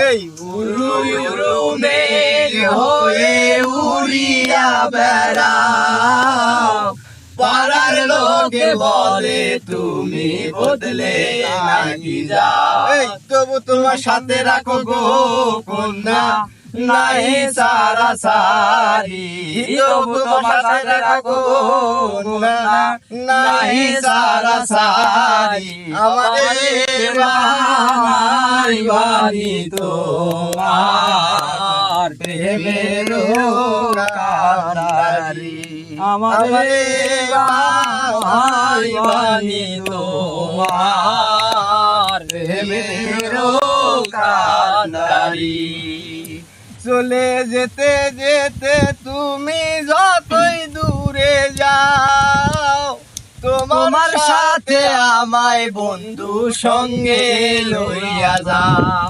এই উড়ু উড়ু মেঘ হয়ে উড়িয়া বেড়াও, পাড়ার লোকে বলে তুমি বদলে নাকি যাও। এই তবু তোমার সাথে রাখো গো কন্যা, নাই সারা সারি। তবু তোমার সাথে রাখো কন্যা, নাই সারা সারি। আমাদের বাড়ি তোমার প্রেমের কান্ডারি। আমাদের বাড়ি তোমার প্রেমের কান্ডারি। চলে যেতে যেতে তুমি যতই দূরে যাও, তোমার সাথে আমায় বন্ধু সঙ্গে লইয়া যাও।